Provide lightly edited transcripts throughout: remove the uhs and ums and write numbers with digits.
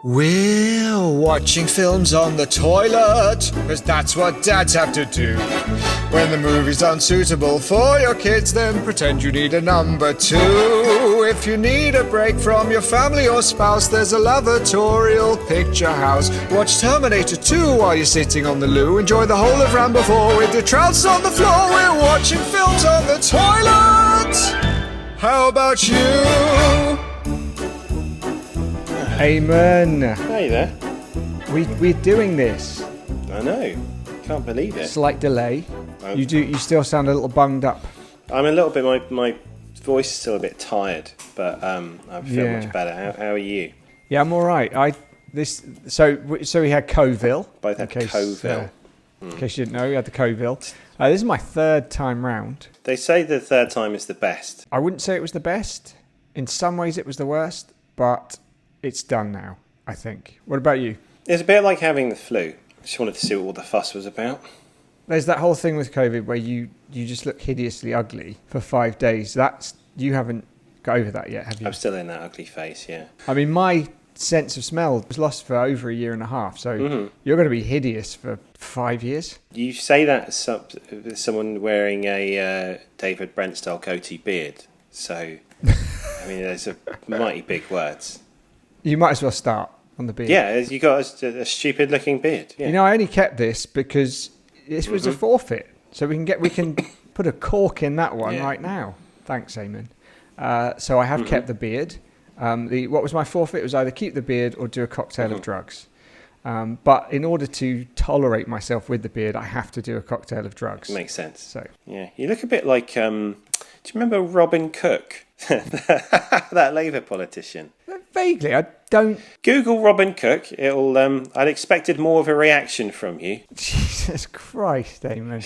We're watching films on the toilet, because that's what dads have to do. When the movie's unsuitable for your kids, then pretend you need a number two. If you need a break from your family or spouse, there's a lavatorial picture house. Watch Terminator 2 while you're sitting on the loo. Enjoy the whole of Rambo 4 with your trousers on the floor. We're watching films on the toilet. How about you? Eamonn. Hey there. We're doing this. I know. Can't believe it. Slight delay. You still sound a little bunged up. I'm a little bit. My voice is still a bit tired, but I feel much better. How are you? Yeah, I'm all right. So we had Coville. Both had Coville. In case you didn't know, we had the Coville. This is my third time round. They say the third time is the best. I wouldn't say it was the best. In some ways, it was the worst, but it's done now, I think. What about you? It's a bit like having the flu. I just wanted to see what all the fuss was about. There's that whole thing with COVID where you just look hideously ugly for 5 days. You haven't got over that yet, have you? I'm still in that ugly face, yeah. I mean, my sense of smell was lost for over a year and a half, so you're going to be hideous for 5 years. You say that as someone wearing a David Brent-style goatee beard, so, I mean, those are mighty big words. You might as well start on the beard. Yeah, you got a stupid-looking beard. Yeah. You know, I only kept this because this was a forfeit, so we can put a cork in that one right now. Thanks, Eamonn. So I have kept the beard. What was my forfeit? It was either keep the beard or do a cocktail of drugs. But in order to tolerate myself with the beard, I have to do a cocktail of drugs. Makes sense. So yeah, you look a bit like. Do you remember Robin Cook, that Labour politician? Vaguely, I don't. Google Robin Cook. It'll. I'd expected more of a reaction from you. Jesus Christ, Eamonn.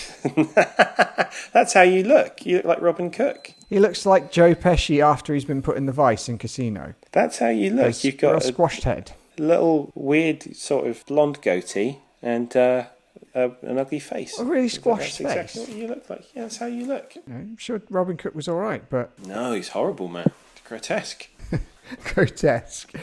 That's how you look. You look like Robin Cook. He looks like Joe Pesci after he's been put in the vice in Casino. That's how you look. You've got a squashed head, a little weird sort of blonde goatee, and an ugly face. A really squashed face. That's exactly what you look like. Yeah, that's how you look. I'm sure Robin Cook was all right, but no, he's horrible, man. It's grotesque. Grotesque.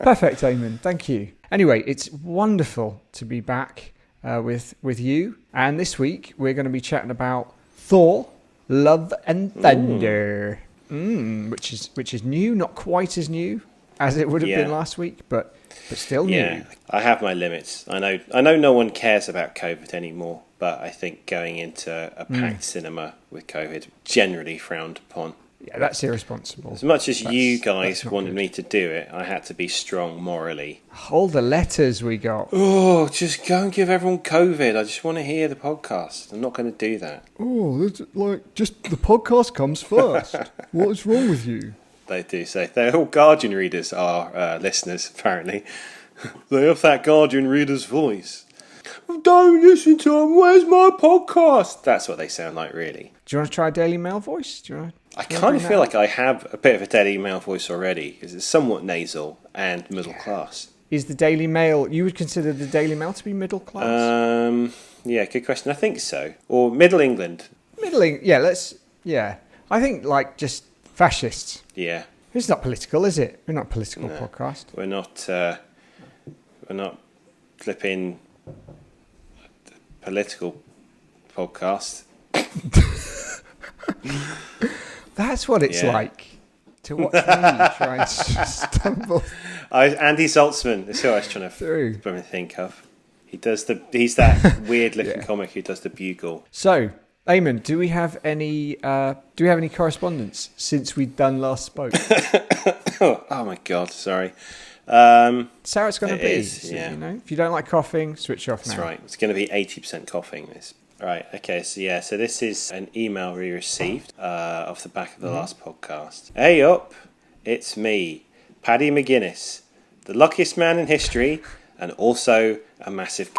Perfect, Eamonn. Thank you. Anyway, it's wonderful to be back with you. And this week we're going to be chatting about Thor, Love and Thunder, which is new, not quite as new as it would have been last week, but still new. Yeah, I have my limits. I know no one cares about COVID anymore, but I think going into a packed cinema with COVID generally frowned upon. Yeah, that's irresponsible. As much as you guys wanted me to do it, I had to be strong morally. All the letters we got. Oh, just go and give everyone COVID. I just want to hear the podcast. I'm not going to do that. Oh, just the podcast comes first. What is wrong with you? They do say they're all Guardian readers, our listeners, apparently. They have that Guardian reader's voice. Don't listen to him. Where's my podcast? That's what they sound like, really. Do you want to try a Daily Mail voice? I kind of feel like I have a bit of a Daily Mail voice already, because it's somewhat nasal and middle class. Is the Daily Mail, you would consider the Daily Mail to be middle class? Yeah, good question. I think so. Or Middle England. I think just fascists. Yeah. It's not political, is it? We're not a political podcast. We're not flipping political podcast. That's what it's like to watch me try and stumble. Andy Zaltzman is who I was trying to think of. He's that weird looking comic who does the bugle. So, Eamonn, do we have any correspondence since we'd done last spoke? Oh my God, sorry. That's how it's going to be. If you don't like coughing, switch off now. That's right. It's going to be 80% coughing. This. Right, okay, so this is an email we received off the back of the last podcast. Hey up, it's me, Paddy McGuinness, the luckiest man in history, and also a massive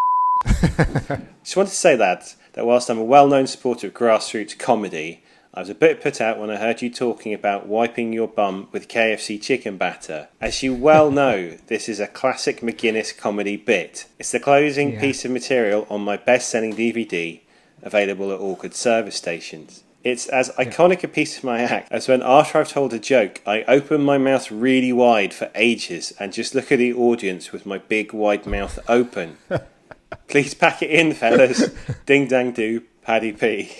Just wanted to say that whilst I'm a well-known supporter of grassroots comedy, I was a bit put out when I heard you talking about wiping your bum with KFC chicken batter. As you well know, this is a classic McGuinness comedy bit. It's the closing piece of material on my best-selling DVD, available at all good service stations. It's as iconic a piece of my act as when, after I've told a joke, I open my mouth really wide for ages and just look at the audience with my big wide mouth open. Please pack it in, fellas. Ding dang do, Paddy P.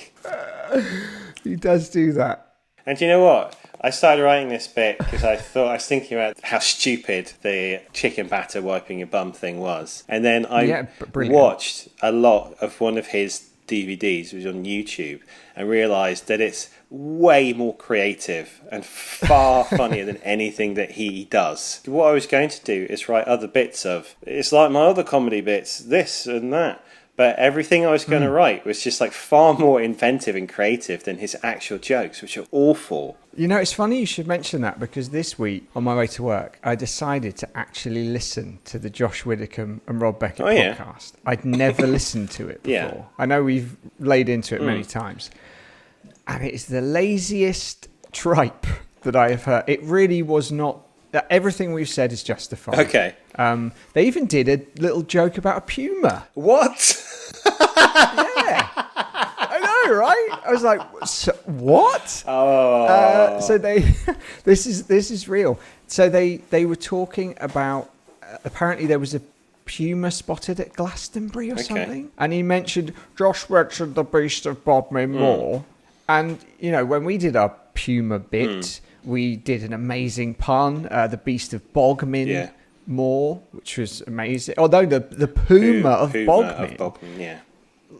He does do that. And you know what? I started writing this bit because I was thinking about how stupid the chicken batter wiping your bum thing was. And then I watched a lot of one of his DVDs, which was on YouTube, and realised that it's way more creative and far funnier than anything that he does. What I was going to do is write other bits of, it's like my other comedy bits, this and that. But everything I was going to write was just like far more inventive and creative than his actual jokes, which are awful. You know, it's funny you should mention that, because this week on my way to work, I decided to actually listen to the Josh Widdicombe and Rob Beckett podcast. I'd never listened to it before. Yeah. I know we've laid into it many times. And it is the laziest tripe that I have heard. It really was not. Everything we've said is justified. Okay. They even did a little joke about a puma. What? Yeah. I know, right? I was like, what? Oh. So they, this is real. So they were talking about, apparently there was a puma spotted at Glastonbury or something. And he mentioned Josh Richard, the Beast of Bodmin Moor. And, you know, when we did our puma bit, we did an amazing pun, the Beast of Bogmin Moor, which was amazing. Although the Puma of Bogmin,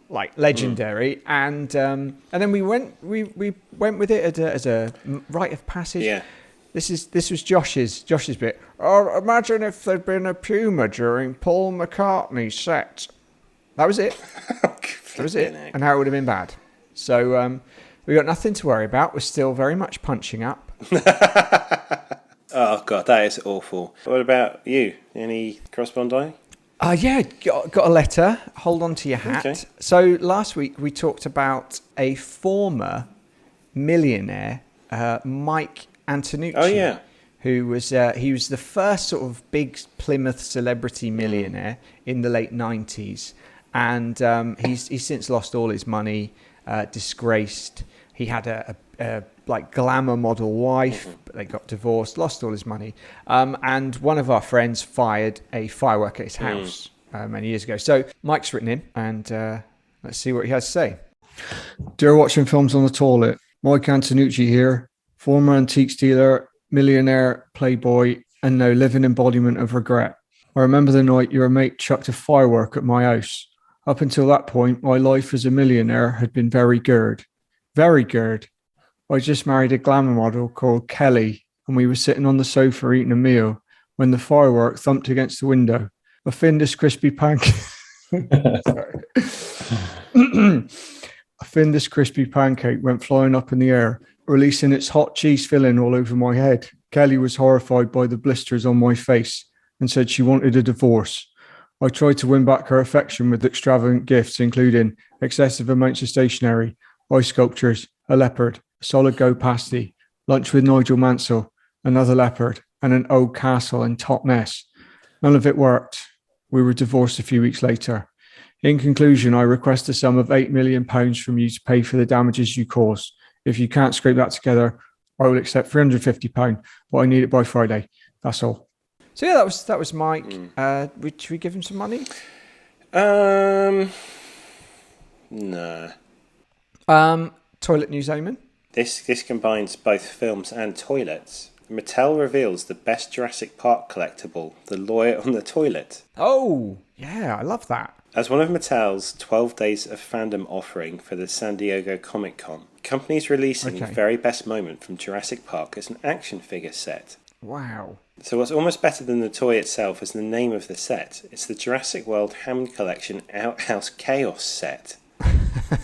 like legendary. And then we went with it as a rite of passage. Yeah. This was Josh's bit. Oh, imagine if there'd been a puma during Paul McCartney's set. That was it. That was it. And how it would have been bad. So we got nothing to worry about. We're still very much punching up. Oh God, that is awful. What about you? Any corresponding? Yeah, got a letter. Hold on to your hat. Okay. So last week we talked about a former millionaire, Mike Antonucci. Oh yeah. Who was he was the first sort of big Plymouth celebrity millionaire in the late 90s, and he's since lost all his money, disgraced. He had a like glamour model wife, but they got divorced, lost all his money. And one of our friends fired a firework at his house many years ago. So Mike's written in, and let's see what he has to say. Dear watching films on the toilet, Mike Antonucci here, former antiques dealer, millionaire, playboy, and now living embodiment of regret. I remember the night your mate chucked a firework at my house. Up until that point, my life as a millionaire had been very good. Very good. I just married a glamour model called Kelly, and we were sitting on the sofa eating a meal when the firework thumped against the window. A Findus crispy pancake. A Findus crispy pancake went flying up in the air, releasing its hot cheese filling all over my head. Kelly was horrified by the blisters on my face and said she wanted a divorce. I tried to win back her affection with extravagant gifts, including excessive amounts of stationery, ice sculptures, a leopard, a solid gold pasty, lunch with Nigel Mansell, another leopard, and an old castle in Totnes. None of it worked. We were divorced a few weeks later. In conclusion, I request a sum of £8 million from you to pay for the damages you caused. If you can't scrape that together, I will accept £350, but I need it by Friday. That's all. So yeah, that was Mike. Should we give him some money? No. Toilet news, Eamonn. This combines both films and toilets. Mattel reveals the best Jurassic Park collectible, the lawyer on the toilet. Oh, yeah, I love that. As one of Mattel's 12 Days of Fandom offering for the San Diego Comic-Con, the company is releasing the very best moment from Jurassic Park as an action figure set. Wow. So what's almost better than the toy itself is the name of the set. It's the Jurassic World Hammond Collection Outhouse Chaos set.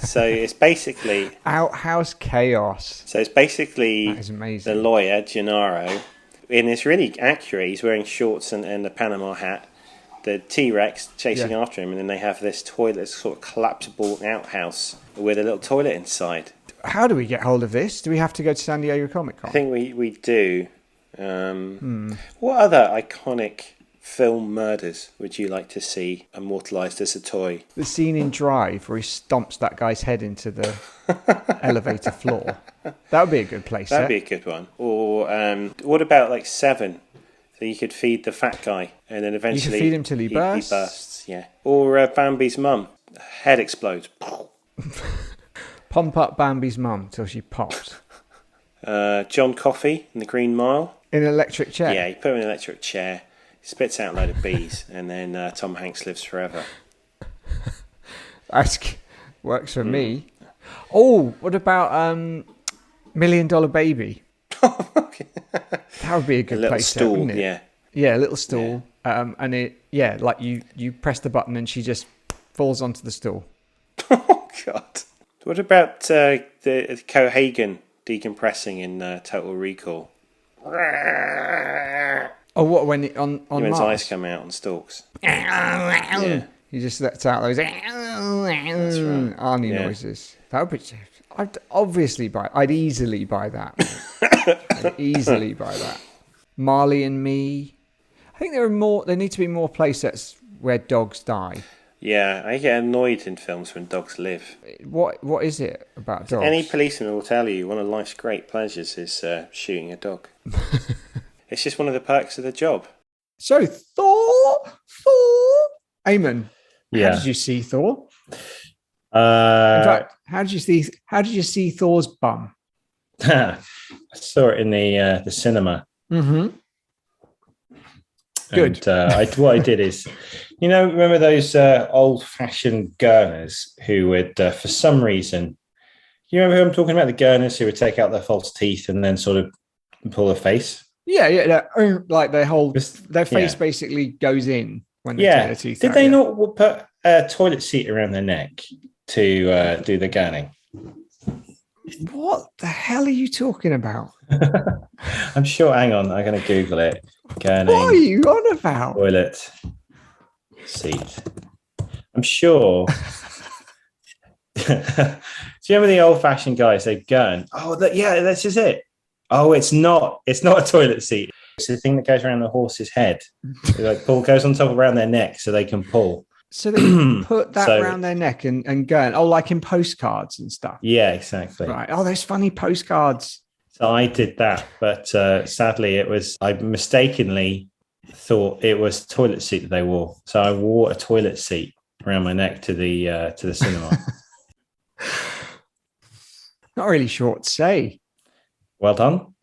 So it's basically... Outhouse Chaos. So it's basically that is amazing. The lawyer, Gennaro, and it's really accurate. He's wearing shorts and a Panama hat. The T-Rex chasing after him, and then they have this toilet, sort of collapsible outhouse with a little toilet inside. How do we get hold of this? Do we have to go to San Diego Comic-Con? I think we do. What other iconic film murders would you like to see immortalised as a toy? The scene in Drive where he stomps that guy's head into the elevator floor. That would be a good place. That'd be a good one. Or what about like Seven? So you could feed the fat guy and then eventually... You could feed him till he bursts. He bursts, yeah. Or Bambi's mum. Head explodes. Pump up Bambi's mum till she pops. John Coffey in The Green Mile. In an electric chair? Yeah, you put him in an electric chair, he spits out a load of bees, and then Tom Hanks lives forever. That works for me. Oh, what about $1 Million Baby? That would be a good place, stool, wouldn't it? Yeah. Yeah, a little stool. Yeah. And it, like you press the button and she just falls onto the stool. Oh, God. What about the Cohagen decompressing in Total Recall? Oh, what, when it, on When his Mars? eyes come out on stalks. Yeah. He just lets out those Arnie noises. That would be... I'd easily buy that. I'd easily buy that. Marley and Me. I think there need to be more play sets where dogs die. Yeah, I get annoyed in films when dogs live. What is it about dogs? Any policeman will tell you one of life's great pleasures is shooting a dog. It's just one of the perks of the job. So Thor. Eamon, Yeah. how did you see Thor? In Uh, fact, how did you see Thor's bum? I saw it in the cinema. Mm-hmm. Good. And, what I did is, remember those old-fashioned gurners who would, for some reason, you remember who I'm talking about? The gurners who would take out their false teeth and then sort of pull their face. Yeah. Like their face basically goes in when they take their teeth Did out. they not put a toilet seat around their neck to do the gurning? What the hell are you talking about? I'm sure. Hang on, I'm going to Google it. Gurning. What are you on about? Toilet seat. I'm sure. Do you remember the old-fashioned guys? They gurn. Oh, this is it. Oh, it's not. It's not a toilet seat. It's the thing that goes around the horse's head. It goes on top around their neck so they can pull. So they put that around their neck and go, like in postcards and stuff. Yeah, exactly. Right. Oh, those funny postcards. So I did that, but sadly, I mistakenly thought it was a toilet seat that they wore. So I wore a toilet seat around my neck to the cinema. Not really sure what to say. Well done.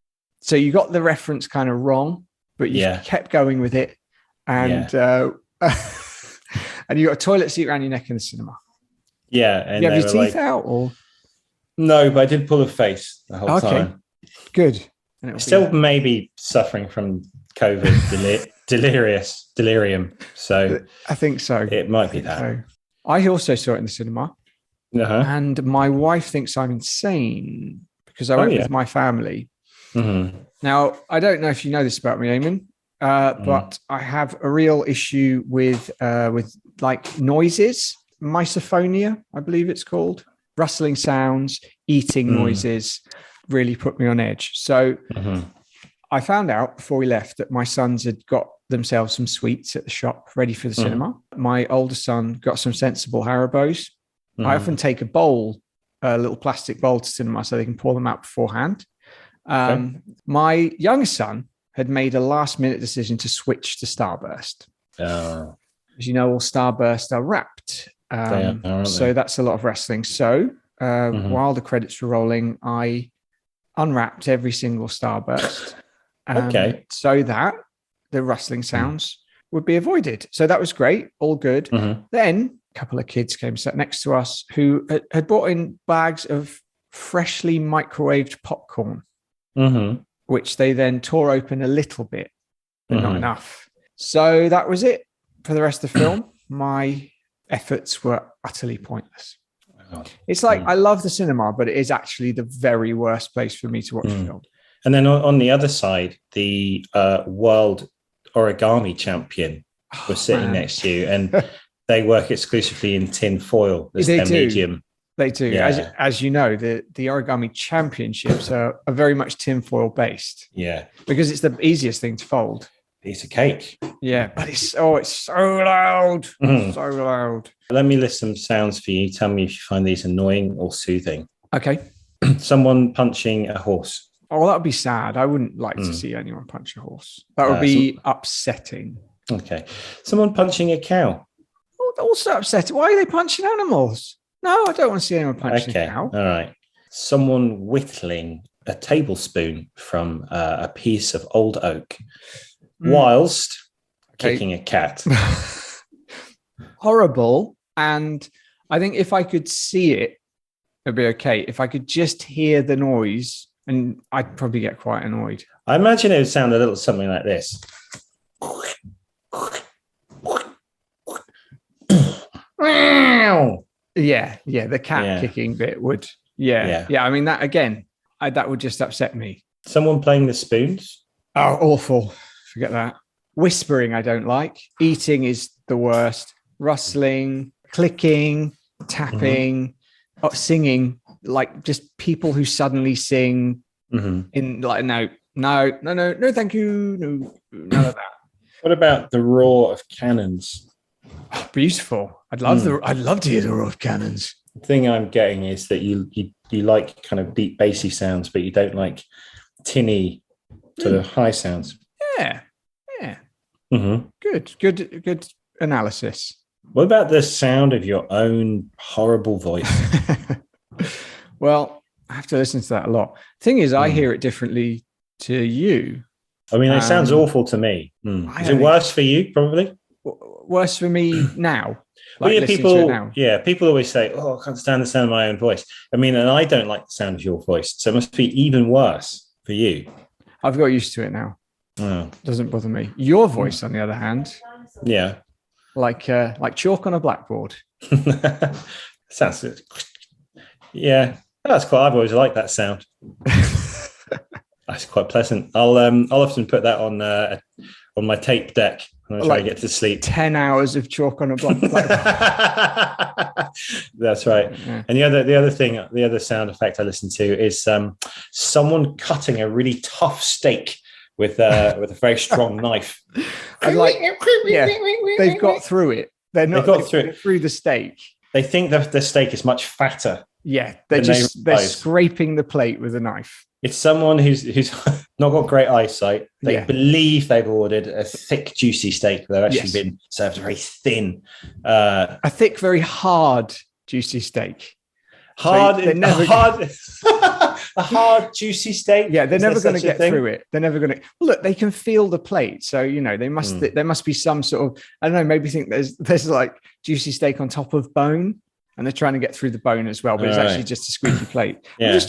So you got the reference kind of wrong, but you kept going with it, and and you got a toilet seat around your neck in the cinema. Yeah, and you have your teeth out, or no? But I did pull a face the whole time. Good. Still maybe suffering from COVID delirium. So I think so. It might be that. So. I also saw it in the cinema, and my wife thinks I'm insane because I went with my family. Mm-hmm. Now, I don't know if you know this about me, Eamon, but I have a real issue with like noises, misophonia, I believe it's called. Rustling sounds, eating noises really put me on edge. So I found out before we left that my sons had got themselves some sweets at the shop ready for the cinema. My older son got some sensible Haribos. I often take a little plastic bowl to cinema so they can pour them out beforehand. My younger son had made a last-minute decision to switch to Starburst. As you know, all Starburst are wrapped. So that's a lot of wrestling. So while the credits were rolling, I unwrapped every single Starburst. So that the rustling sounds would be avoided. So that was great. All good. Then a couple of kids came sat next to us who had brought in bags of freshly microwaved popcorn, which they then tore open a little bit, but not enough. So that was it for the rest of the film. My efforts were utterly pointless. It's like I love the cinema, but it is actually the very worst place for me to watch a film. And then on the other side, the world origami champion was sitting next to you, and they work exclusively in tin foil. They do. Medium. They do. Yeah. As you know, the origami championships are very much tinfoil based. Yeah. Because it's the easiest thing to fold. piece of cake. Yeah, but it's so loud. Mhm. So loud. Let me list some sounds for you. Tell me if you find these annoying or soothing. Okay. Someone punching a horse. Oh, that would be sad. I wouldn't like to see anyone punch a horse. That would be upsetting. Okay. Someone punching a cow. Oh, also upsetting. Why are they punching animals? No, I don't want to see anyone punching a cow. All right. Someone whittling a tablespoon from a piece of old oak whilst kicking a cat. Horrible. And I think if I could see it, it'd be okay. If I could just hear the noise, and I'd probably get quite annoyed. I imagine it would sound a little something like this. Yeah, the cat kicking bit would. Yeah. I mean, that again, that would just upset me. Someone playing the spoons. Oh, awful. Forget that. Whispering, I don't like. Eating is the worst. Rustling, clicking, tapping, singing, like just people who suddenly sing in like, no, thank you. No, none of that. What about the roar of cannons? Oh, beautiful. I'd love to hear the roar of cannons. The thing I'm getting is that you like kind of deep bassy sounds, but you don't like tinny sort of high sounds. Yeah. Mm-hmm. Good analysis. What about the sound of your own horrible voice? Well, I have to listen to that a lot. Thing is, I hear it differently to you. I mean, it sounds awful to me. Is it worse for you, probably? Worse for me now. Like people always say, "Oh, I can't stand the sound of my own voice." I mean, and I don't like the sound of your voice, so it must be even worse for you. I've got used to it now. Oh. Doesn't bother me. Your voice, on the other hand, like chalk on a blackboard. Sounds good. Yeah, that's quite. I've always liked that sound. That's quite pleasant. I'll often put that on my tape deck when I try to get to sleep. 10 hours of chalk on a blackboard. That's right. Yeah. And the other sound effect I listen to is someone cutting a really tough steak with a very strong knife. They've got through it. They've got through the steak. They think that the steak is much fatter. Yeah, they're scraping the plate with a knife. It's someone who's not got great eyesight. They believe they've ordered a thick, juicy steak. They've actually been served very thin. A thick, very hard, juicy steak. A hard, juicy steak. Yeah, they're never going to get through it. They're never going to. Well, look, they can feel the plate, so they must. There must be some sort of. I don't know. Maybe think there's like juicy steak on top of bone, and they're trying to get through the bone as well. But it's actually just a squeaky plate. Yeah.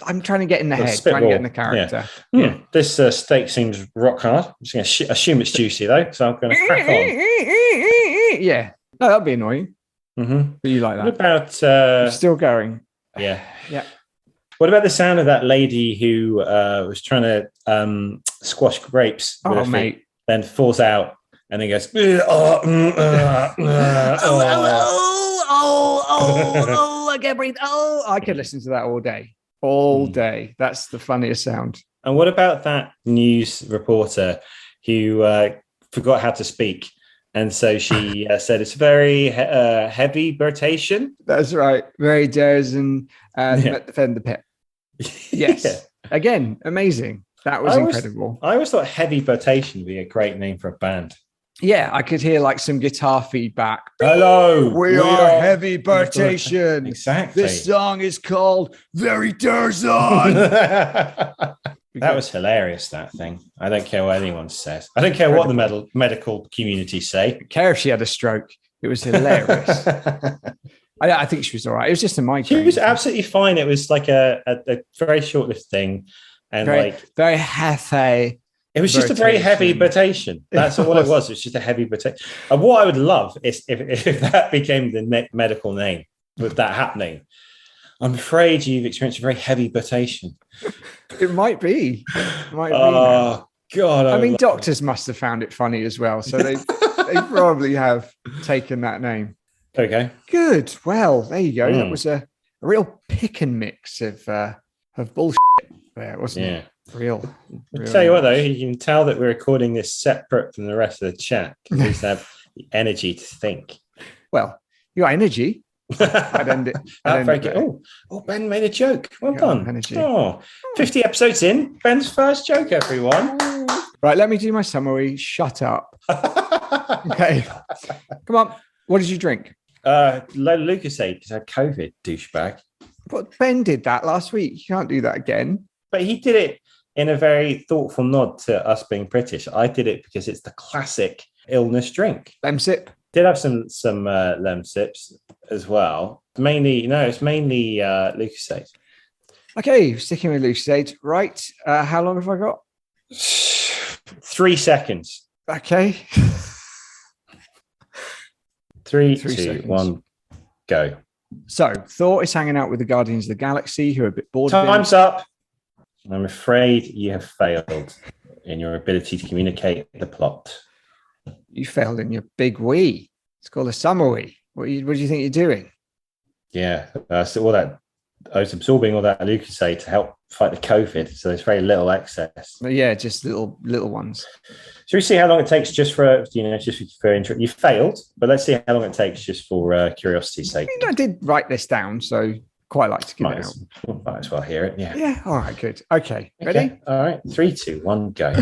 I'm trying to get in the head, trying to get in the character. Yeah. This steak seems rock hard. I'm just going to assume it's juicy though, so I'm going to crack on. Yeah, no, that'd be annoying. Mm-hmm. But you like that? What about still going? Yeah. What about the sound of that lady who was trying to squash grapes? Oh, mate! Then falls out and then goes. I can't breathe. Oh, I could listen to that all day. All day. That's the funniest sound. And what about that news reporter who forgot how to speak? And so she said it's very heavy bertation. That's right. Very dares and defend the pit. Yes. Again, amazing. That was incredible. I always thought heavy bertation would be a great name for a band. Yeah, I could hear like some guitar feedback. Hello, we are heavy bertation. Exactly. This song is called Very Dares On. That was hilarious, that thing. I don't care what anyone says. I don't care what the medical community say. I don't care if she had a stroke. It was hilarious. I think she was all right. It was just a migraine. She was absolutely fine. It was like a very short-lived thing. And very heavy. It was just a very heavy bertation. That's all it was. It was just a heavy bertation. And what I would love is if that became the medical name with that happening. I'm afraid you've experienced a very heavy bertation. It might be. Oh, God. I mean, doctors must have found it funny as well. So they probably have taken that name. Okay. Good. Well, there you go. That was a real pick and mix of bullshit there, wasn't it? Real. I'll tell you what, though, you can tell that we're recording this separate from the rest of the chat. At least have the energy to think. Well, you got energy. I'd end it. Very good. Oh, Ben made a joke. Well done. Energy. 50 episodes in, Ben's first joke, everyone. Right, let me do my summary. Shut up. Okay. Come on. What did you drink? Lucasade, because I had COVID, douchebag. But Ben did that last week. You can't do that again. But he did it in a very thoughtful nod to us being British. I did it because it's the classic illness drink. Lemsip. Did have some Lemsips as well. It's mainly Lucasade. Okay, sticking with Lucasade. Right. How long have I got? 3 seconds. Okay. 3, 3 2, seconds. 1, go. So Thor is hanging out with the Guardians of the Galaxy, who are a bit bored of him. Time's up. I'm afraid you have failed in your ability to communicate the plot. You failed in your big wee. It's called a summer wee. What do you think you're doing? Yeah, so all that I was absorbing all that Lucasade to help fight the COVID, so there's very little excess. Yeah, just little ones. Should we see how long it takes just for intro? You failed, but let's see how long it takes just for curiosity's sake. I did write this down, so quite like to give it out. Might as well hear it. Yeah. Yeah. All right. Good. Okay. Ready? All right. 3, 2, 1, go.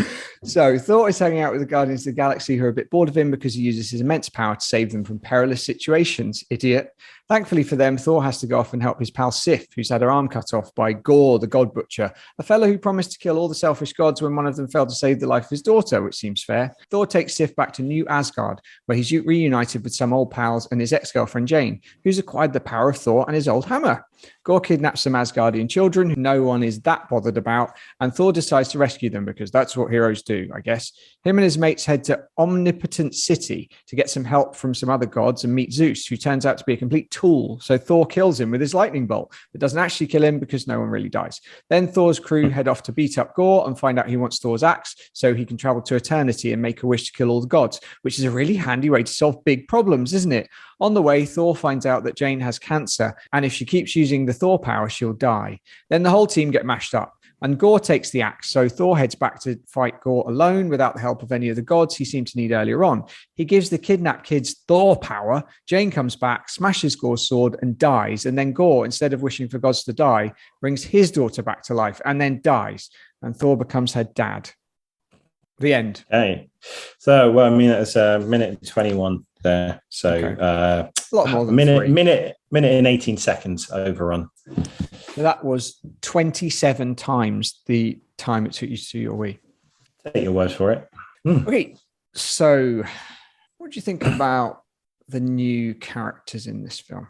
So Thor is hanging out with the Guardians of the Galaxy, who are a bit bored of him because he uses his immense power to save them from perilous situations. Idiot. Thankfully for them, Thor has to go off and help his pal Sif, who's had her arm cut off by Gore, the God Butcher, a fellow who promised to kill all the selfish gods when one of them failed to save the life of his daughter, which seems fair. Thor takes Sif back to New Asgard, where he's reunited with some old pals and his ex-girlfriend Jane, who's acquired the power of Thor and his old hammer. Gore kidnaps some Asgardian children who no one is that bothered about, and Thor decides to rescue them because that's what heroes do, I guess. Him and his mates head to Omnipotent City to get some help from some other gods and meet Zeus, who turns out to be a complete tool. So Thor kills him with his lightning bolt, but doesn't actually kill him because no one really dies. Then Thor's crew head off to beat up Gore and find out he wants Thor's axe so he can travel to eternity and make a wish to kill all the gods, which is a really handy way to solve big problems, isn't it? On the way, Thor finds out that Jane has cancer, and if she keeps using the Thor power, she'll die. Then the whole team get mashed up, and Gore takes the axe, so Thor heads back to fight Gore alone without the help of any of the gods he seemed to need earlier on. He gives the kidnapped kids Thor power. Jane comes back, smashes Gore's sword, and dies. And then Gore, instead of wishing for gods to die, brings his daughter back to life and then dies. And Thor becomes her dad. The end. Okay. So, well, I mean, it's a minute and 21 there. So, Okay. A lot more than minute and 18 seconds overrun. So that was 27 times the time it took you to do your wee. Take your word for it. Okay, so what do you think about the new characters in this film?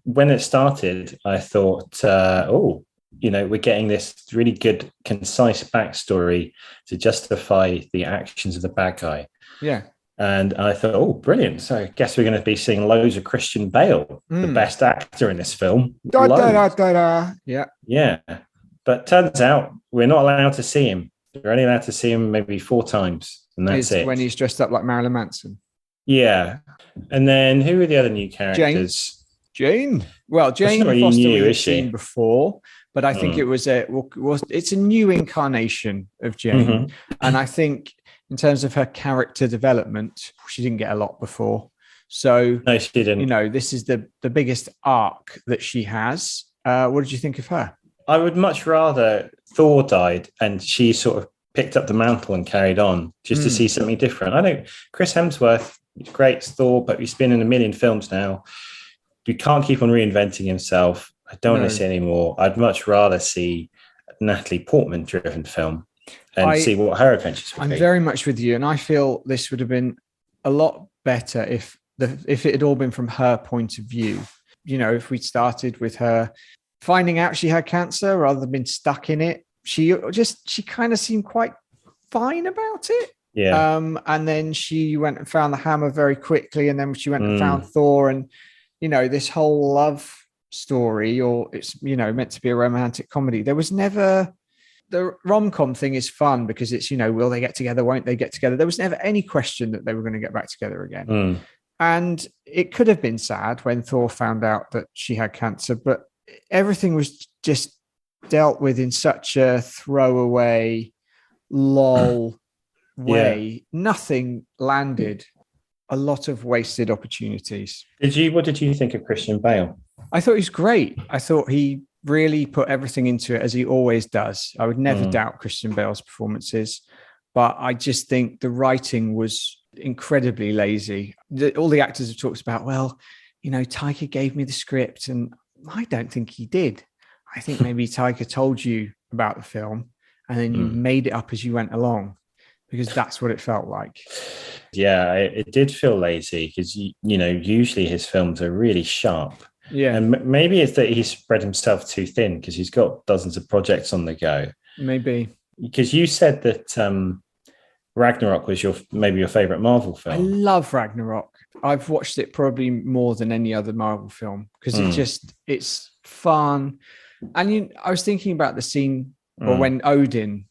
When it started, I thought, we're getting this really good, concise backstory to justify the actions of the bad guy. Yeah. And I thought, oh, brilliant. So I guess we're going to be seeing loads of Christian Bale, the best actor in this film. Yeah. Yeah. But turns out we're not allowed to see him. We're only allowed to see him maybe 4 times. And that's it. When he's dressed up like Marilyn Manson. Yeah. And then who are the other new characters? Jane. Well, Jane really Foster new, we've is she? seen before, but I think it's a new incarnation of Jane. Mm-hmm. And I think in terms of her character development, she didn't get a lot before. So No, she didn't. This is the biggest arc that she has. What did you think of her? I would much rather Thor died and she sort of picked up the mantle and carried on just to see something different. Chris Hemsworth, he's great as Thor, but he's been in a million films now. You can't keep on reinventing himself. I don't want to see anymore. I'd much rather see a Natalie Portman driven film and see what her adventures would be. I'm very much with you, and I feel this would have been a lot better if it had all been from her point of view. If we'd started with her finding out she had cancer rather than being stuck in it. She kind of seemed quite fine about it. Yeah. And then she went and found the hammer very quickly, and then she went and found Thor, and this whole love story, or it's meant to be a romantic comedy. There was never. The rom-com thing is fun because it's, will they get together? Won't they get together? There was never any question that they were going to get back together again. And it could have been sad when Thor found out that she had cancer, but everything was just dealt with in such a throwaway, lol way. Nothing landed. A lot of wasted opportunities. What did you think of Christian Bale? I thought he was great. I thought he really put everything into it, as he always does. I would never doubt Christian Bale's performances, but I just think the writing was incredibly lazy. All the actors have talked about, well, Taika gave me the script, and I don't think he did. I think maybe Taika told you about the film and then you made it up as you went along, because that's what it felt like. Yeah, it did feel lazy because, usually his films are really sharp. Yeah. And maybe it's that he spread himself too thin because he's got dozens of projects on the go. Maybe. Because you said that Ragnarok was maybe your favorite Marvel film. I love Ragnarok. I've watched it probably more than any other Marvel film because it's fun. And I was thinking about the scene or when Odin,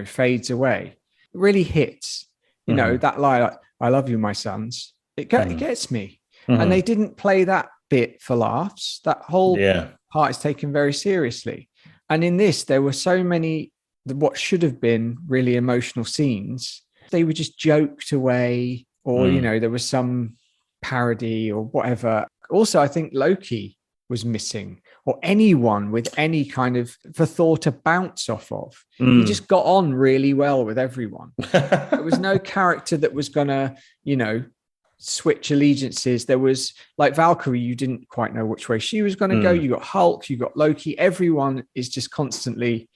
fades away. It really hits. That line, like, I love you, my sons. It gets me. And they didn't play that bit for laughs. That whole part is taken very seriously. And in this, there were so many, what should have been really emotional scenes. They were just joked away, or, there was some parody or whatever. Also, I think Loki was missing, or anyone with any kind of for Thor to bounce off of. He just got on really well with everyone. There was no character that was gonna, switch allegiances. There was, like, Valkyrie, you didn't quite know which way she was going to go. You got Hulk, you got Loki. Everyone is just constantly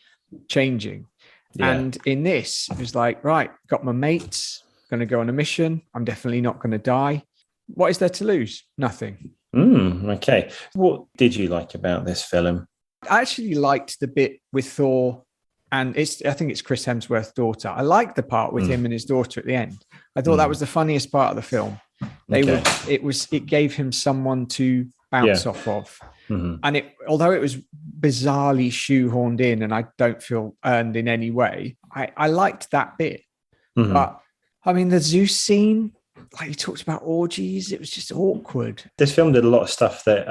changing. Yeah. And in this, it was like, right, got my mates, going to go on a mission. I'm definitely not going to die. What is there to lose? Nothing. Okay. What did you like about this film? I actually liked the bit with Thor, and I think it's Chris Hemsworth's daughter. I liked the part with him and his daughter at the end. I thought that was the funniest part of the film. It gave him someone to bounce off of. And although it was bizarrely shoehorned in, and I don't feel earned in any way, I liked that bit. But I mean, the Zeus scene, like, you talked about orgies, it was just awkward. This film did a lot of stuff that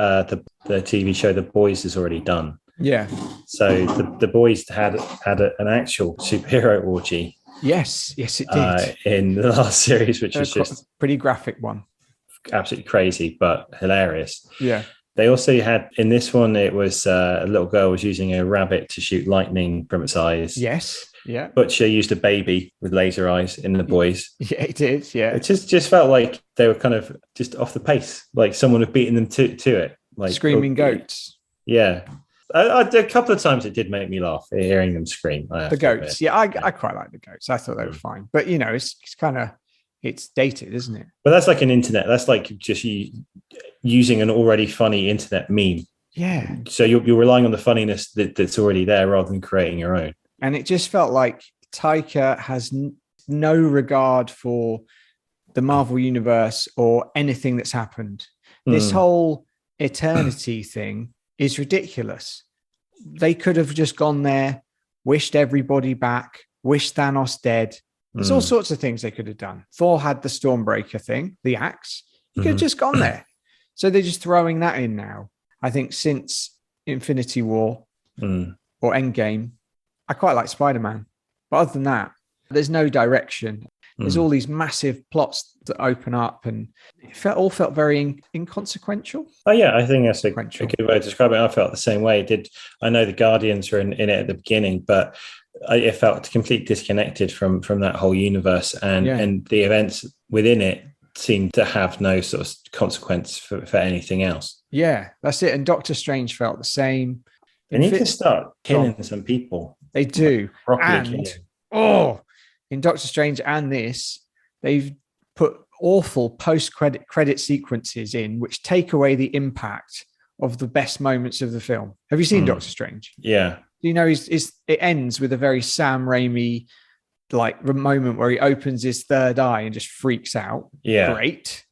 the TV show The Boys has already done. Yeah. So the Boys had an actual superhero orgy. Yes, it did. In the last series, which was just a pretty graphic one. Absolutely crazy, but hilarious. Yeah. They also had, in this one, it was a little girl was using a rabbit to shoot lightning from its eyes. Yes. Yeah. Butcher used a baby with laser eyes in The Boys. Yeah, it did. Yeah. It just felt like they were kind of just off the pace, like someone had beaten them to it. Like screaming goats. Yeah. A couple of times it did make me laugh hearing them scream. The goats. Yeah, I quite like the goats. I thought they were fine. But, it's kind of, it's dated, isn't it? But that's like an internet. That's like just using an already funny internet meme. Yeah. So you're relying on the funniness that's already there rather than creating your own. And it just felt like Taika has no regard for the Marvel universe or anything that's happened. This whole eternity thing is ridiculous. They could have just gone there, wished everybody back, wished Thanos dead. There's all sorts of things they could have done. Thor had the Stormbreaker thing, the axe. He could have just gone there. So they're just throwing that in now. I think since Infinity War or Endgame, I quite like Spider-Man. But other than that, there's no direction. There's all these massive plots that open up, and it all felt very inconsequential. Oh yeah, I think that's a good way to describe it. I felt the same way. It did. I know the Guardians were in it at the beginning, but it felt completely disconnected from that whole universe, and the events within it seemed to have no sort of consequence for anything else. Yeah, that's it. And Doctor Strange felt the same. They need to start killing some people. They do. In Doctor Strange and this, they've put awful post-credit sequences in which take away the impact of the best moments of the film. Have you seen Doctor Strange? Yeah. It ends with a very Sam Raimi moment where he opens his third eye and just freaks out. Yeah. Great.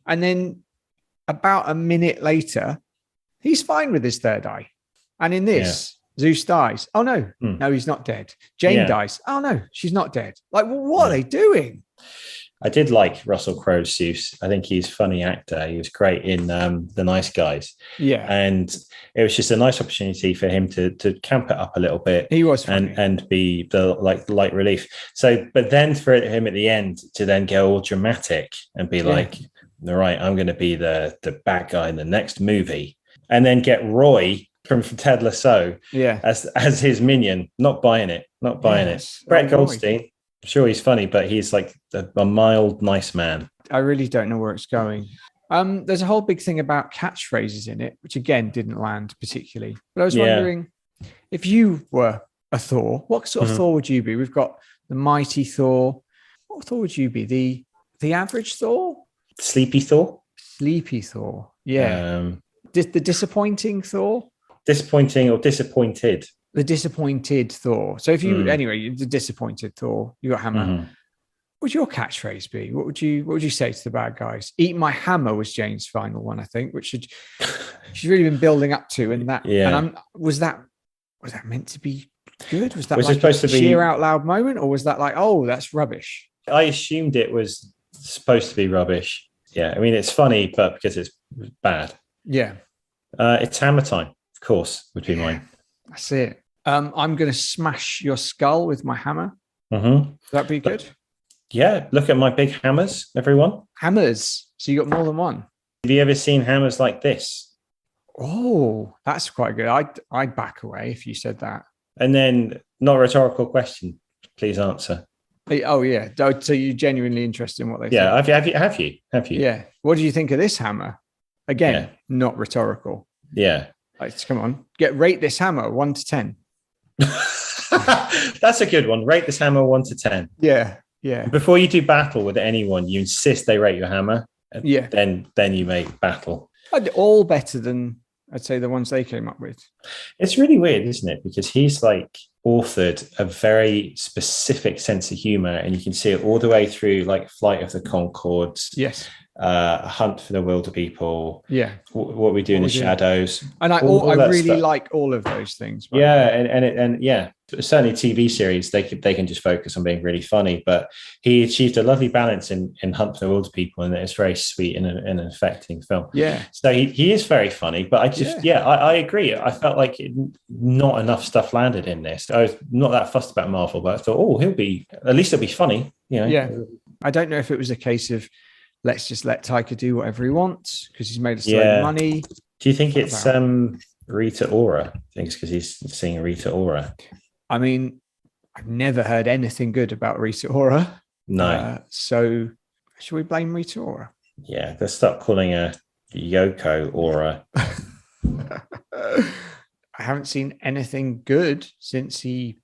And then about a minute later, he's fine with his third eye. And in this, Zeus dies. Oh, no. No, he's not dead. Jane dies. Oh, no, she's not dead. Like, well, what are they doing? I did like Russell Crowe's Zeus. I think he's a funny actor. He was great in The Nice Guys. Yeah. And it was just a nice opportunity for him to camp it up a little bit. He was funny. and be the light relief. So, but then for him at the end to then go all dramatic and be like, all right, I'm going to be the bad guy in the next movie, and then get Roy from Ted Lasso as his minion. Not buying it. Brett Goldstein, I'm sure he's funny, but he's like a mild, nice man. I really don't know where it's going. There's a whole big thing about catchphrases in it, which again didn't land particularly. But I was wondering, if you were a Thor, what sort of Thor would you be? We've got the mighty Thor. What Thor would you be? The average Thor? Sleepy Thor? Sleepy Thor. Yeah. The disappointing Thor? Disappointing or disappointed? The disappointed Thor. So if you anyway, the disappointed Thor, you got hammer. What would your catchphrase be? What would you say to the bad guys? Eat my hammer was Jane's final one, I think, which she's really been building up to. And that, and was that meant to be good? Was that like supposed to be cheer out loud moment, or was that like, oh, that's rubbish? I assumed it was supposed to be rubbish. Yeah, I mean it's funny, but because it's bad. Yeah, it's hammer time, of course, would be mine. That's it. I'm going to smash your skull with my hammer. Would that be good? Yeah, look at my big hammers, everyone. Hammers. So you got more than one. Have you ever seen hammers like this? Oh, that's quite good. I'd back away if you said that. And then, not a rhetorical question, please answer. Oh yeah. So you're genuinely interested in what they think? Yeah. Have you? Yeah. What do you think of this hammer? Again, not rhetorical. Yeah. Come on, rate this hammer 1 to 10. That's a good one. Rate this hammer 1 to 10. Yeah. Before you do battle with anyone, you insist they rate your hammer. Yeah. Then you make battle. All better than I'd say the ones they came up with. It's really weird, isn't it? Because he's like authored a very specific sense of humor, and you can see it all the way through, like Flight of the Conchords. Yes. Hunt for the Wilder People. Yeah. What we do in the shadows. And I really stuff. Like all of those things. Yeah, and certainly TV series they can just focus on being really funny, but he achieved a lovely balance in Hunt for the Wilder People, and it's very sweet and an affecting film. Yeah. So he is very funny, but I agree. I felt like not enough stuff landed in this. I was not that fussed about Marvel, but I thought, at least he'll be funny. You know? Yeah. I don't know if it was a case of let's just let Taika do whatever he wants because he's made us a load of money. Do you think it's Rita Ora? I think it's because he's seeing Rita Ora. I mean, I've never heard anything good about Rita Ora. No. So should we blame Rita Ora? Yeah, let's start calling her Yoko Ora. I haven't seen anything good since he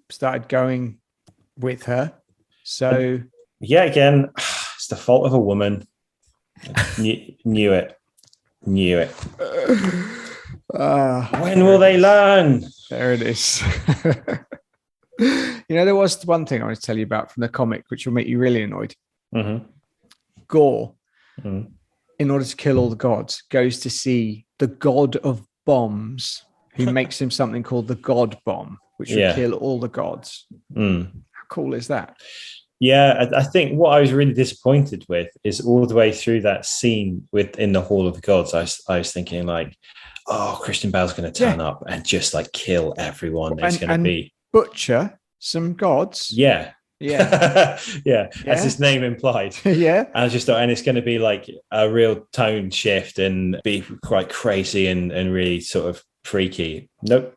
started going with her. So again, it's the fault of a woman. Knew it. When will they learn? There it is. There was one thing I want to tell you about from the comic, which will make you really annoyed. Gore, in order to kill all the gods, goes to see the god of bombs, who makes him something called the God Bomb, which will kill all the gods. How cool is that? Yeah, I think what I was really disappointed with is all the way through that scene within the Hall of the Gods, I was thinking like, Christian Bale's going to turn up and just like kill everyone. It's going to be butcher some gods. Yeah. Yeah. As his name implied. Yeah. And I just thought, and it's going to be like a real tone shift and be quite crazy and really sort of freaky. Nope.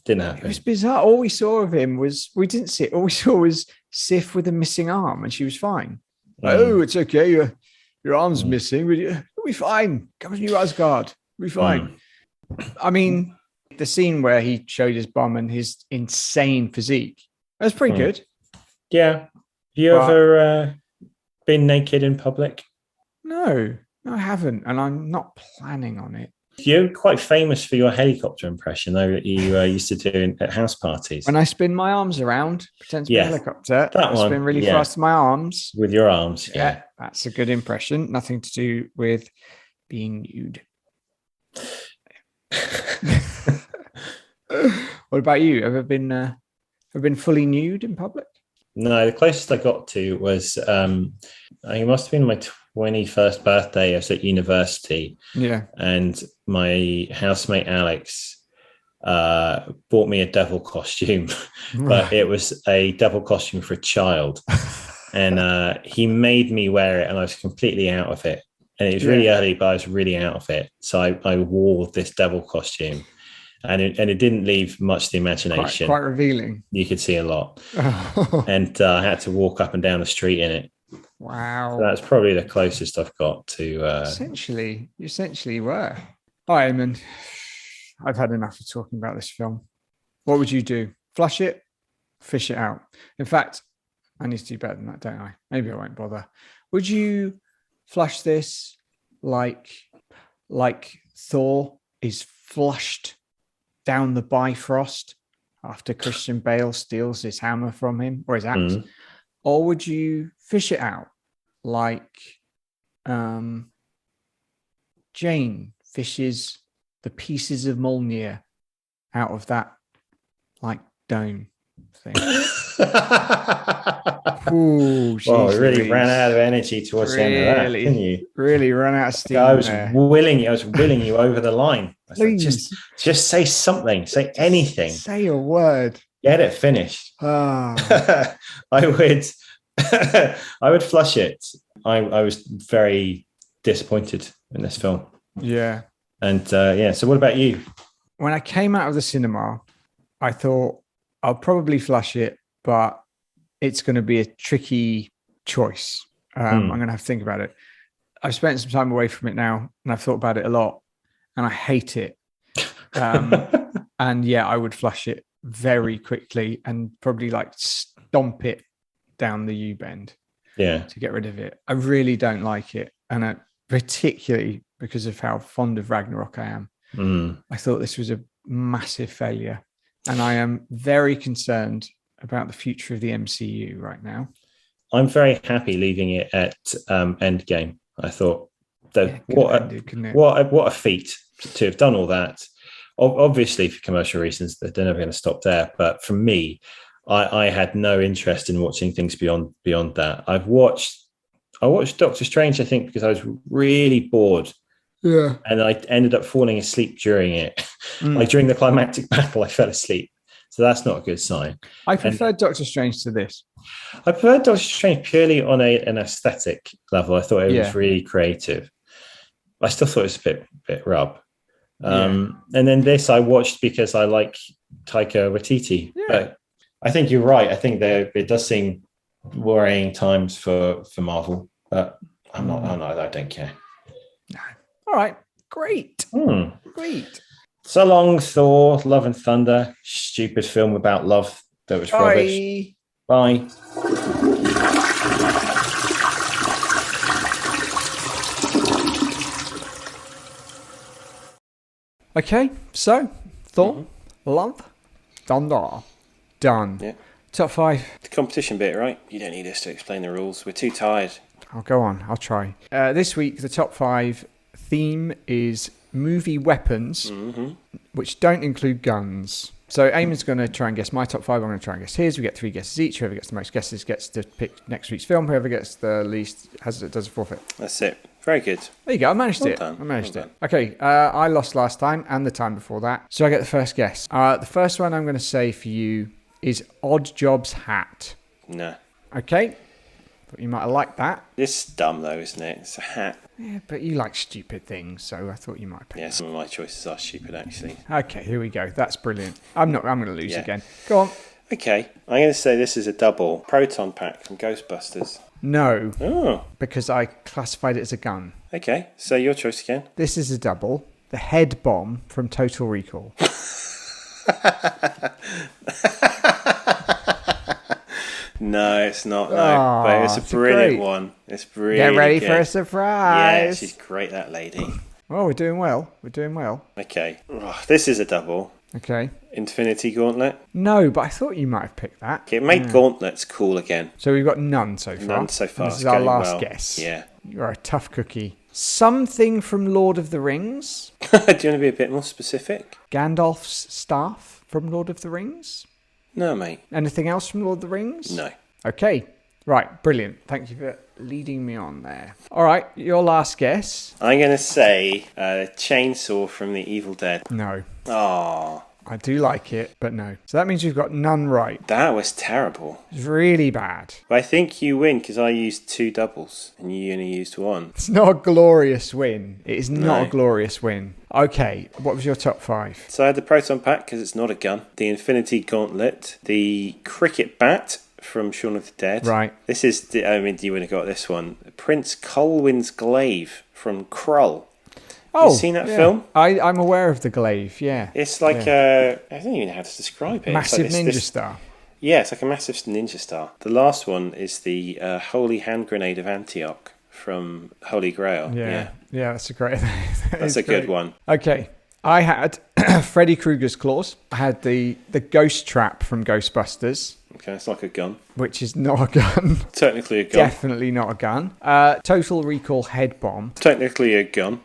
Didn't happen. It was bizarre. All we saw of him was, we didn't see it. All we saw was Sif with a missing arm, and she was fine. Oh, it's okay. Your arm's missing, but you'll be fine. Come to New Asgard. You'll be fine. I mean, the scene where he showed his bum and his insane physique, that was pretty good. Yeah. Have you ever been naked in public? No, I haven't, and I'm not planning on it. You're quite famous for your helicopter impression, though, that you used to do at house parties. When I spin my arms around, pretend to be a helicopter, I spin really fast with my arms. With your arms, yeah. That's a good impression. Nothing to do with being nude. What about you? Ever been fully nude in public? No, the closest I got to was I think it must have been my 21st birthday. I was at university, Yeah. and my housemate Alex bought me a devil costume, but it was a devil costume for a child, and he made me wear it, and I was completely out of it. And it was really early, but I was really out of it. So I wore this devil costume, and it didn't leave much to the imagination. Quite revealing. You could see a lot, and I had to walk up and down the street in it. Wow. So that's probably the closest I've got to. You essentially were. All right, Eamonn. I've had enough of talking about this film. What would you do? Flush it? Fish it out? In fact, I need to do better than that, don't I? Maybe I won't bother. Would you flush this like Thor is flushed down the Bifrost after Christian Bale steals his hammer from him, or his axe? Or would you fish it out like Jane fishes the pieces of Mjolnir out of that like dome thing? Ooh, well, we really ran out of energy towards the end of that, didn't you? Really ran out of steam. I was willing you over the line. I said, Please. just say something, say anything. Say a word. Get it finished. Ah. I would flush it. I was very disappointed in this film. Yeah. And so what about you? When I came out of the cinema, I thought I'll probably flush it, but it's going to be a tricky choice. I'm going to have to think about it. I've spent some time away from it now, and I've thought about it a lot, and I hate it. And yeah, I would flush it very quickly and probably like stomp it down the U-bend to get rid of it. I really don't like it. And particularly because of how fond of Ragnarok I am. I thought this was a massive failure. And I am very concerned about the future of the MCU right now. I'm very happy leaving it at Endgame. I thought that what a feat to have done all that. Obviously, for commercial reasons, they're never going to stop there. But for me, I had no interest in watching things beyond that. I watched Doctor Strange, I think, because I was really bored. Yeah. And I ended up falling asleep during it. Like during the climactic battle, I fell asleep. So that's not a good sign. I preferred Doctor Strange to this. I preferred Doctor Strange purely on an aesthetic level. I thought it was really creative. I still thought it was a bit rub. And then this I watched because I like Taika Waititi. Yeah. But I think you're right. I think it does seem worrying times for Marvel. But I don't care. No. All right. Great. Great. So long, Thor, Love and Thunder. Stupid film about love that was rubbish. Bye. Okay, so Thor, Love, Thunder, done. Yeah. Top 5. The competition bit, right? You don't need us to explain the rules. We're too tired. I'll go on. I'll try. This week, the top 5 theme is movie weapons, which don't include guns. So Eamon's going to try and guess my top 5. I'm going to try and guess his. We get 3 guesses each. Whoever gets the most guesses gets to pick next week's film. Whoever gets the least does a forfeit. That's it. Very good. There you go. I managed it. Okay. I lost last time and the time before that. So I get the first guess. The first one I'm going to say for you is Odd Job's hat. No. Okay. Thought you might have liked that. It's dumb though, isn't it? It's a hat. Yeah, but you like stupid things, so I thought you might pick some of my choices are stupid actually. Okay, here we go. That's brilliant. I'm going to lose again. Go on. Okay. I'm going to say this is a double proton pack from Ghostbusters. No. Oh. Because I classified it as a gun. Okay, so your choice again. This is a double. The head bomb from Total Recall. No, it's not. No, but it's a brilliant one. It's really Get ready good. for a surprise. Yeah, she's great, that lady. Well, we're doing well. Okay, this is a double. Okay. Infinity Gauntlet. No, but I thought you might have picked that. Okay, it made gauntlets cool again. So we've got none so far. None so far. This is our last guess. Yeah. You're a tough cookie. Something from Lord of the Rings. Do you want to be a bit more specific? Gandalf's staff from Lord of the Rings. No, mate. Anything else from Lord of the Rings? No. Okay. Right. Brilliant. Thank you for leading me on there. All right. Your last guess. I'm going to say chainsaw from the Evil Dead. No. Oh, I do like it, but no. So that means we've got none right. that was terrible. It's really bad. But I think you win because I used 2 doubles and you only used 1. It's not a glorious win. It is not No. a glorious win. Okay. What was your top 5? So I had the proton pack because it's not a gun, the Infinity Gauntlet, the cricket bat from Shaun of the Dead. Right. This is, you would have got this one. Prince Colwyn's glaive from Krull. Oh, you seen that yeah. film? I'm aware of the glaive, yeah. It's like I don't even know how to describe it. Massive it's like ninja star. Yeah, it's like a massive ninja star. The last one is the Holy Hand Grenade of Antioch from Holy Grail. Yeah, that's a great That's a good one. Okay, I had Freddy Krueger's claws. I had the ghost trap from Ghostbusters, Okay, it's like a gun. which is not a gun. Technically a gun. Definitely not a gun. Total Recall head bomb. Technically a gun.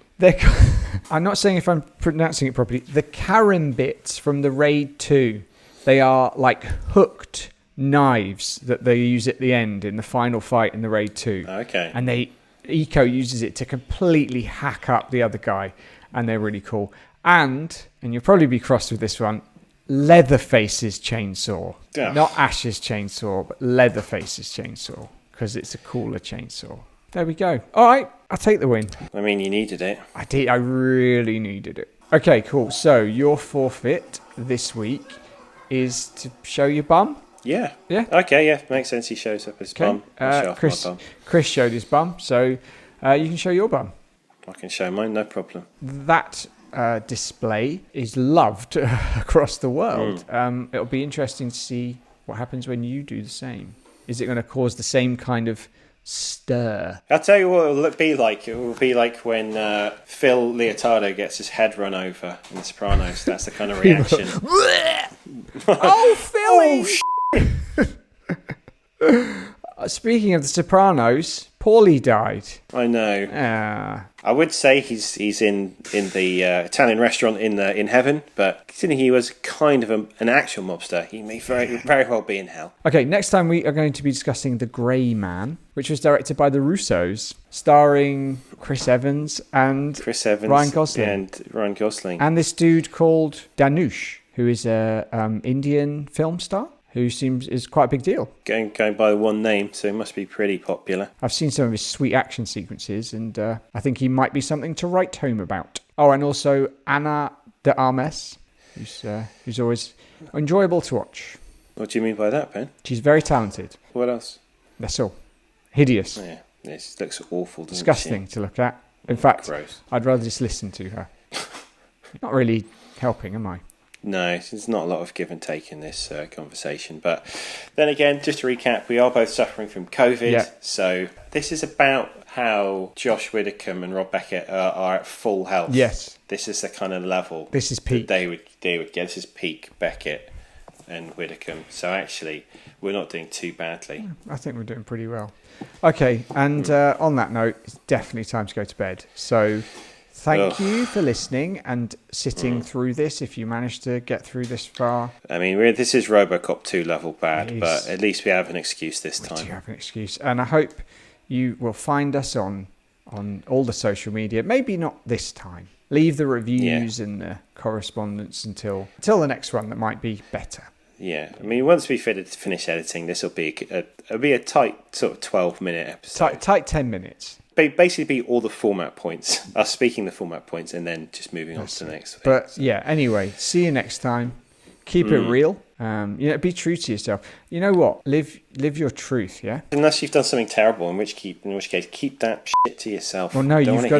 I'm not saying if I'm pronouncing it properly. The Karen bits from the Raid 2, they are like hooked knives that they use at the end in the final fight in the Raid 2. Okay. And Eco uses it to completely hack up the other guy, and they're really cool. And you'll probably be crossed with this one, Leatherface's chainsaw. Yeah. Not Ash's chainsaw, but Leatherface's chainsaw, because it's a cooler chainsaw. There we go. All right, I'll take the win. I mean, you needed it. I did. I really needed it. Okay, cool. So your forfeit this week is to show your bum. Yeah. Yeah. Okay, yeah. Makes sense. He shows up his bum. I'll show off my bum. Chris showed his bum, so you can show your bum. I can show mine, no problem. That display is loved across the world. It'll be interesting to see what happens when you do the same. Is it going to cause the same kind of stir? I'll tell you what it'll be like. It will be like when Phil Leotardo gets his head run over in The Sopranos. That's the kind of reaction. Oh, Philly! Speaking of The Sopranos, Paulie died. I know. I would say he's in the Italian restaurant in heaven, but considering he was kind of an actual mobster, he may very well be in hell. Okay, next time we are going to be discussing The Grey Man, which was directed by the Russos, starring Chris Evans and Ryan Gosling. And this dude called Dhanush, who is a Indian film star, who is quite a big deal. Going by one name, so he must be pretty popular. I've seen some of his sweet action sequences, and I think he might be something to write home about. Oh, and also Ana de Armas, who's always enjoyable to watch. What do you mean by that, Ben? She's very talented. What else? That's all. Hideous. Yeah, this looks awful, doesn't Disgusting it? to look at. In fact, Gross. I'd rather just listen to her. Not really helping, am I? No, there's not a lot of give and take in this conversation. But then again, just to recap, we are both suffering from COVID. Yeah. So this is about how Josh Widdicombe and Rob Beckett are at full health. Yes. This is the kind of level. This is peak. They would get. This is peak Beckett and Widdicombe. So actually, we're not doing too badly. I think we're doing pretty well. Okay, and on that note, it's definitely time to go to bed. So thank you for listening and sitting through this, if you managed to get through this far. I mean, this is RoboCop 2 level bad, but at least we have an excuse this time. We do have an excuse. And I hope you will find us on all the social media. Maybe not this time. Leave the reviews and the correspondence until the next one that might be better. Yeah, I mean, once we finish editing, this will be a tight sort of 12-minute episode. Tight 10 minutes. Basically be all the format points, us speaking the format points, and then just moving on to the next thing. But yeah, anyway, see you next time. Keep it real. Be true to yourself. You know what? Live your truth. Yeah. Unless you've done something terrible, in which case keep that shit to yourself. Well, no, you've got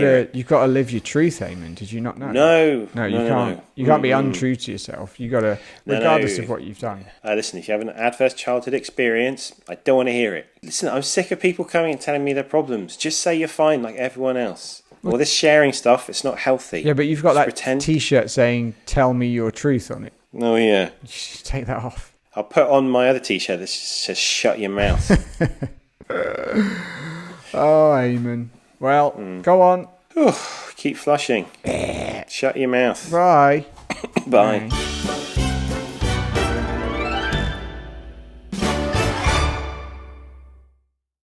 to live your truth, Eamonn. Did you not know? No, you can't. No. You can't be untrue to yourself. You got to, regardless of what you've done. Listen, if you have an adverse childhood experience, I don't want to hear it. Listen, I'm sick of people coming and telling me their problems. Just say you're fine, like everyone else. All this sharing stuff, it's not healthy. Yeah, but you've got that T-shirt saying "Tell me your truth" on it. Oh yeah. You should take that off. I'll put on my other T-shirt that says "Shut your mouth." Oh, Eamonn. Well, go on. Keep flushing. Shut your mouth. Bye. Bye.